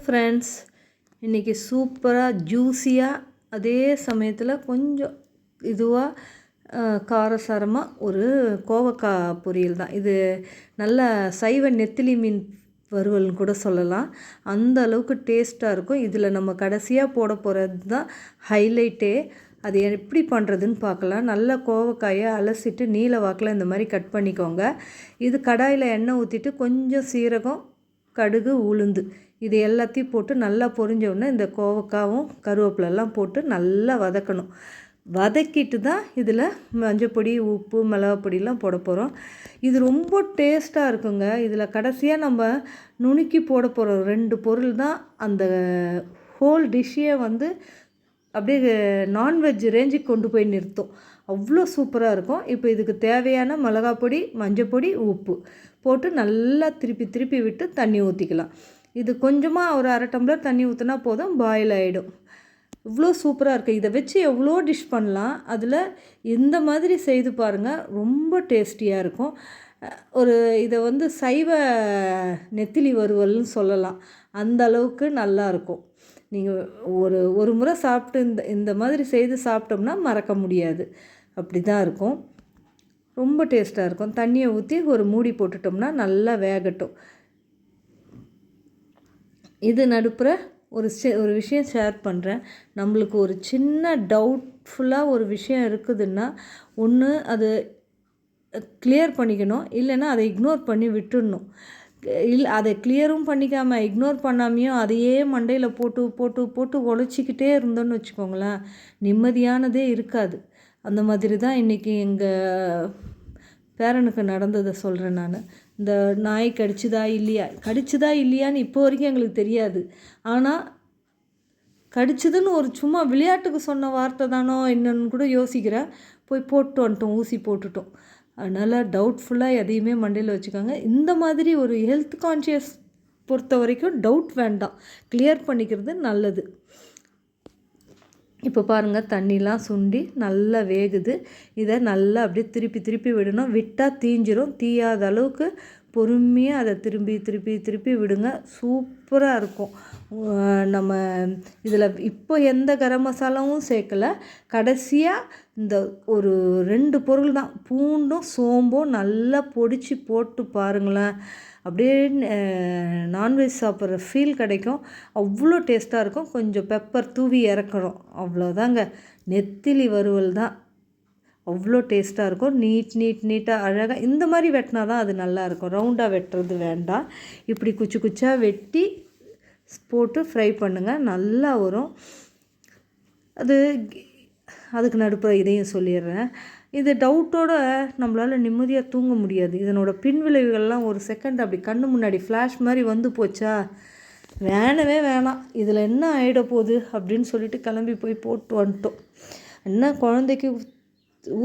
Friends, இன்றைக்கி சூப்பராக ஜூஸியாக அதே சமயத்தில் கொஞ்சம் இதுவாக காரசாரமாக ஒரு கோவக்காய் பொரியல் தான் இது. நல்ல சைவ நெத்திலி மீன் வறுவல்னு கூட சொல்லலாம். அந்த அளவுக்கு டேஸ்ட்டாக இருக்கும். இதில் நம்ம கடைசியாக போட போகிறது தான் ஹைலைட்டே. அது எப்படி பண்ணுறதுன்னு பார்க்கலாம். நல்லா கோவக்காயை அலசிட்டு நீல வாக்கில் இந்த மாதிரி கட் பண்ணிக்கோங்க. இது கடாயில் எண்ணெய் ஊற்றிட்டு கொஞ்சம் சீரகம், கடுகு, உளுந்து இது எல்லாத்தையும் போட்டு நல்லா பொரிஞ்சோடனே இந்த கோவக்காவும் கருவேப்பிலெல்லாம் போட்டு நல்லா வதக்கணும். வதக்கிட்டு தான் இதில் மஞ்சப்பொடி, உப்பு, மிளகாப்பொடியெலாம் போட போகிறோம். இது ரொம்ப டேஸ்ட்டாக இருக்குங்க. இதில் கடைசியாக நம்ம நுணுக்கி போட போகிறோம் 2 பொருள் தான் அந்த ஹோல் டிஷ்ஷே வந்து அப்படியே நான்வெஜ் ரேஞ்சுக்கு கொண்டு போய் நிறுத்தும். அவ்வளோ சூப்பராக இருக்கும். இப்போ இதுக்கு தேவையான மிளகாப்பொடி, மஞ்சப்பொடி, உப்பு போட்டு நல்லா திருப்பி விட்டு தண்ணி ஊற்றிக்கலாம். இது கொஞ்சமாக ஒரு 1/2 டம்ளர் தண்ணி ஊற்றினா போதும், பாயில் ஆகிடும். இவ்வளோ சூப்பராக இருக்குது. இதை வச்சு எவ்வளோ டிஷ் பண்ணலாம். அதில் இந்த மாதிரி செய்து பாருங்கள், ரொம்ப டேஸ்டியாக இருக்கும். இதை வந்து சைவ நெத்திலி வறுவல்னு சொல்லலாம். அந்த அளவுக்கு நல்லாயிருக்கும். நீங்கள் ஒரு முறை சாப்பிட்டு இந்த மாதிரி செய்து சாப்பிட்டோம்னா மறக்க முடியாது. அப்படி தான் இருக்கும். ரொம்ப டேஸ்ட்டாக இருக்கும். தண்ணியை ஊற்றி ஒரு மூடி போட்டுட்டோம்னா நல்லா வேகட்டும். இது நடுப்புற ஒரு விஷயம் ஷேர் பண்ணுறேன். நம்மளுக்கு ஒரு சின்ன டவுட்ஃபுல்லாக ஒரு விஷயம் இருக்குதுன்னா, ஒன்று அது கிளியர் பண்ணிக்கணும், இல்லைன்னா அதை இக்னோர் பண்ணி விட்டுடணும். அதை கிளியரும் பண்ணிக்காமல் இக்னோர் பண்ணாமையும் அதையே மண்டையில் போட்டு உழைச்சிக்கிட்டே இருந்தோன்னு வச்சுக்கோங்களேன், நிம்மதியானதே இருக்காது. அந்த மாதிரி தான் இன்றைக்கி எங்கள் பேரனுக்கு நடந்ததை சொல்கிறேன் நான். இந்த நாய் கடிச்சுதா இல்லையான்னு இப்போ வரைக்கும் எங்களுக்கு தெரியாது. ஆனால் கடிச்சுதுன்னு ஒரு சும்மா விளையாட்டுக்கு சொன்ன வார்த்தை தானோ என்னன்னு கூட யோசிக்கிறேன். போய் போட்டு வந்துட்டோம், ஊசி போட்டுட்டோம். அதனால் டவுட்ஃபுல்லாக எதையுமே மண்டையில் வச்சுக்கோங்க. இந்த மாதிரி ஒரு ஹெல்த் கான்ஷியஸ் பொறுத்த வரைக்கும் டவுட் வேண்டாம், கிளியர் பண்ணிக்கிறது நல்லது. இப்போ பாருங்கள், தண்ணிலாம் சுண்டி நல்லா வேகுது. இதை நல்லா அப்படியே திருப்பி விடணும். விட்டால் தீஞ்சிரும். தீயாத அளவுக்கு பொறுமையாக அதை திருப்பி விடுங்க. சூப்பராக இருக்கும். நம்ம இதில் இப்போ எந்த கரம் மசாலாவும் சேர்க்கலை. கடைசியாக இந்த ஒரு 2 பொருள் தான், பூண்டும் சோம்பும் நல்லா பொடிச்சு போட்டு பாருங்களேன். அப்படியே நான்வெஜ் சாப்பிட்ற ஃபீல் கிடைக்கும். அவ்வளோ டேஸ்ட்டாக இருக்கும். கொஞ்சம் பெப்பர் தூவி இறக்கணும், அவ்வளோதாங்க. நெத்திலி வறுவல் தான். அவ்வளோ டேஸ்ட்டாக இருக்கும். நீட்டாக அழகாக இந்த மாதிரி வெட்டினா தான் அது நல்லாயிருக்கும். ரவுண்டாக வெட்டுறது வேண்டாம். இப்படி குச்சாக வெட்டி போட்டு ஃப்ரை பண்ணுங்கள், நல்லா வரும். அதுக்கு நடுப்புற இதையும் சொல்லிடுறேன். இது டவுட்டோடு நம்மளால் நிம்மதியாக தூங்க முடியாது. இதனோட பின்விளைவுகள்லாம் ஒரு செகண்ட் அப்படி கண்ணு முன்னாடி ஃப்ளாஷ் மாதிரி வந்து போச்சா, வேணாம் இதில் என்ன ஆகிட போகுது அப்படின்னு சொல்லிட்டு கிளம்பி போய் போட்டு வந்துட்டோம். என்ன குழந்தைக்கு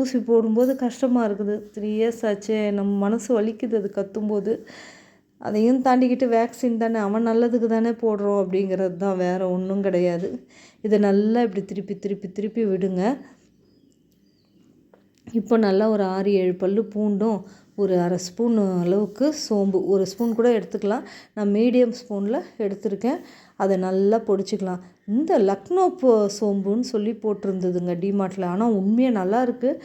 ஊசி போடும்போது கஷ்டமாக இருக்குது. 3 இயர்ஸ் ஆச்சு. நம்ம மனசு வலிக்குது அது கத்தும்போது. அதையும் தாண்டிக்கிட்டு வேக்சின் தானே, அவன் நல்லதுக்கு தானே போடுறோம் அப்படிங்கிறது தான், வேறு ஒன்றும் கிடையாது. இதை நல்லா இப்படி திருப்பி விடுங்க. இப்போ நல்லா ஒரு 6-7 பல்லு பூண்டும், ஒரு 1/2 ஸ்பூன் அளவுக்கு சோம்பு, 1 ஸ்பூன் கூட எடுத்துக்கலாம். நான் மீடியம் ஸ்பூனில் எடுத்துருக்கேன். அதை நல்லா பொடிச்சிக்கலாம். இந்த லக்னோ சோம்புன்னு சொல்லி போட்டிருந்ததுங்க டிமார்ட்டில். ஆனால் உண்மையாக நல்லா இருக்குது,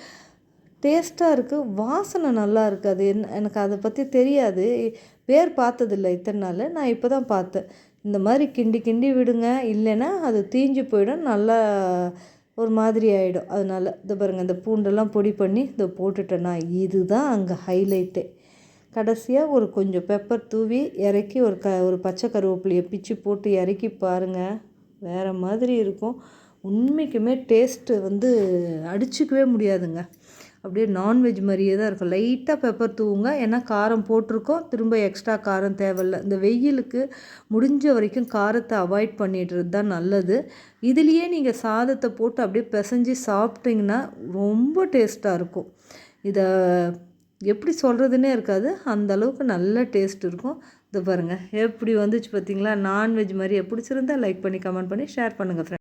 டேஸ்ட்டாக இருக்குது, வாசனை நல்லா இருக்குது. அது எனக்கு அதை பற்றி தெரியாது, பேர் பார்த்ததில்லை இத்தனை நாள். நான் இப்போ தான் பார்த்தேன். இந்த மாதிரி கிண்டி விடுங்க, இல்லைன்னா அது தீஞ்சு போயிடும், நல்லா ஒரு மாதிரி ஆகிடும். அதனால் இதை பாருங்கள், இந்த பூண்டெல்லாம் பொடி பண்ணி இதை போட்டுட்டேன்னா இதுதான் அங்கே ஹைலைட்டே. கடைசியாக ஒரு கொஞ்சம் பெப்பர் தூவி இறக்கி ஒரு பச்சை கருவேப்பிலையை பிச்சு போட்டு இறக்கி பாருங்கள், வேறு மாதிரி இருக்கும். உண்மைக்குமே டேஸ்ட்டு வந்து அடிச்சிக்கவே முடியாதுங்க. அப்படியே நான்வெஜ் மாதிரியே தான் இருக்கும். லைட்டாக பெப்பர் தூவுங்க, ஏன்னா காரம் போட்டிருக்கோம், திரும்ப எக்ஸ்ட்ரா காரம் தேவையில்லை. இந்த வெயிலுக்கு முடிஞ்ச வரைக்கும் காரத்தை அவாய்ட் பண்ணிடுறது தான் நல்லது. இதுலேயே நீங்கள் சாதத்தை போட்டு அப்படியே பிசைஞ்சு சாப்பிட்டிங்கன்னா ரொம்ப டேஸ்ட்டாக இருக்கும். இதை எப்படி சொல்கிறதுனே இருக்காது, அந்த அளவுக்கு நல்ல டேஸ்ட் இருக்கும். இதை பாருங்கள் எப்படி வந்துச்சு பார்த்தீங்களா, நான்வெஜ் மாதிரியே. பிடிச்சிருந்தா லைக் பண்ணி கமெண்ட் பண்ணி ஷேர் பண்ணுங்கள் ஃப்ரெண்ட்ஸ்.